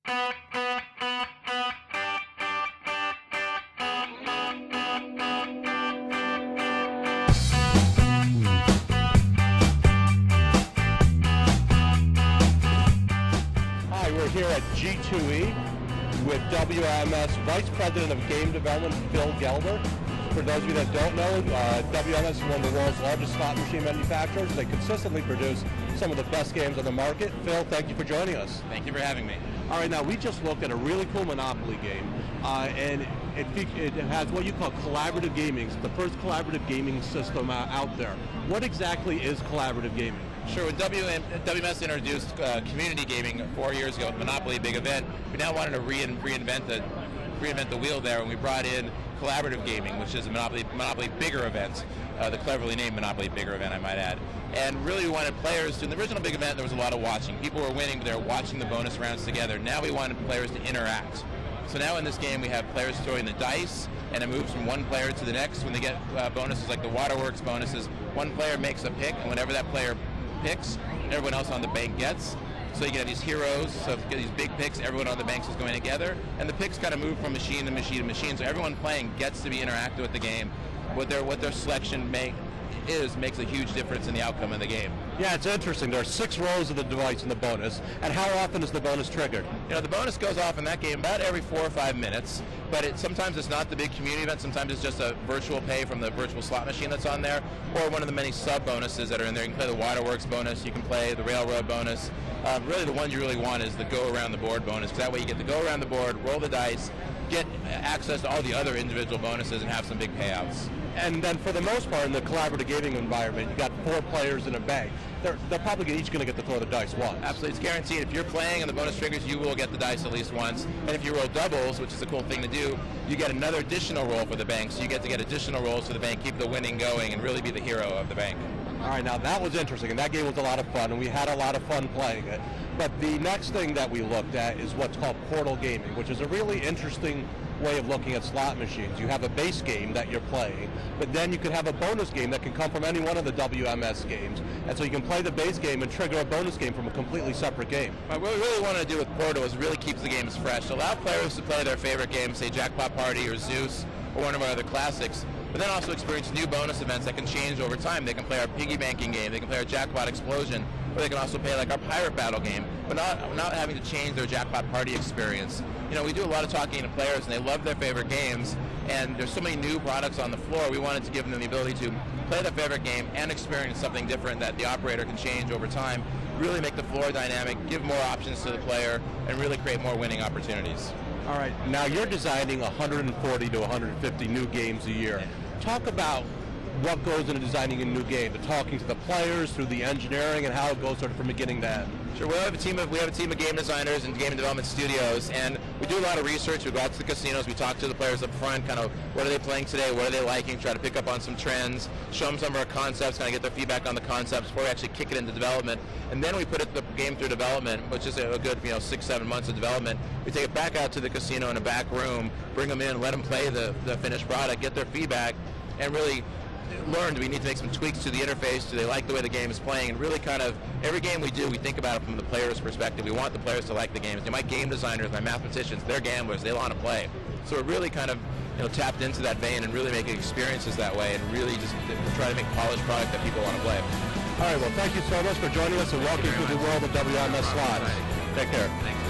Hi, we're here at G2E with WMS Vice President of Game Development, Phil Gelber. For those of you that don't know, WMS is one of the world's largest slot machine manufacturers. They consistently produce some of the best games on the market. Phil, thank you for joining us. Thank you for having me. All right, now we just looked at a really cool Monopoly game, and it has what you call collaborative gaming. It's the first collaborative gaming system out there. What exactly is collaborative gaming? Sure, when WMS introduced community gaming 4 years ago, Monopoly, big event, we now wanted to reinvent the wheel there, and we brought in collaborative gaming, which is a Monopoly bigger event, the cleverly named Monopoly bigger event, I might add. And really we wanted players to, in the original big event there was a lot of watching. People were winning, but they were watching the bonus rounds together. Now we wanted players to interact. So now in this game we have players throwing the dice, and it moves from one player to the next. When they get bonuses like the Waterworks bonuses, one player makes a pick, and whenever that player picks, everyone else on the bank gets. So you get these heroes, so if you get these big picks, everyone on the banks is going together, and the picks kind of move from machine to machine to machine, so everyone playing gets to be interactive with the game. What their selection makes a huge difference in the outcome of the game. Yeah, it's interesting. There are 6 rolls of the device in the bonus, and how often is the bonus triggered? You know, the bonus goes off in that game about every 4 or 5 minutes, but sometimes it's not the big community event, sometimes it's just a virtual pay from the virtual slot machine that's on there, or one of the many sub-bonuses that are in there. You can play the Waterworks bonus, you can play the Railroad bonus. Really the ones you really want is the go around the board bonus, because that way you get to go around the board, roll the dice, get access to all the other individual bonuses, and have some big payouts. And then for the most part in the collaborative gaming environment, you got 4 players in a bank. They're probably each going to get to throw the dice once. Absolutely, it's guaranteed. If you're playing and the bonus triggers, you will get the dice at least once. And if you roll doubles, which is a cool thing to do, you get another additional roll for the bank. So you get to get additional rolls for the bank, keep the winning going, and really be the hero of the bank. All right, now that was interesting, and that game was a lot of fun, and we had a lot of fun playing it. But the next thing that we looked at is what's called portal gaming, which is a really interesting way of looking at slot machines. You have a base game that you're playing, but then you could have a bonus game that can come from any one of the WMS games, and so you can play the base game and trigger a bonus game from a completely separate game. What we really wanted to do with Portal is really keep the games fresh. Allow players to play their favorite games, say Jackpot Party or Zeus or one of our other classics, but then also experience new bonus events that can change over time. They can play our piggy banking game, they can play our Jackpot Explosion, or they can also play like our Pirate Battle game, but not having to change their Jackpot Party experience. You know, we do a lot of talking to players and they love their favorite games, and there's so many new products on the floor, we wanted to give them the ability to play their favorite game and experience something different that the operator can change over time, really make the floor dynamic, give more options to the player, and really create more winning opportunities. All right, now you're designing 140 to 150 new games a year. Talk about what goes into designing a new game, the talking to the players, through the engineering, and how it goes sort of from beginning to end. Sure, we have a team of game designers and game development studios, and we do a lot of research. We go out to the casinos, we talk to the players up front, kind of what are they playing today, what are they liking, try to pick up on some trends, show them some of our concepts, kind of get their feedback on the concepts before we actually kick it into development. And then we put the game through development, which is a good 6-7 months of development. We take it back out to the casino in a back room, bring them in, let them play the finished product, get their feedback, and really learn, do we need to make some tweaks to the interface, do they like the way the game is playing, and really kind of every game we do, we think about it from the player's perspective. We want the players to like the games. My game designers, my mathematicians, they're gamblers, they want to play. So we're really kind of tapped into that vein and really making experiences that way, and really just try to make polished product that people want to play. All right, well, thank you so much for joining us and welcome to the world of WMS Slots. Take care. Thanks.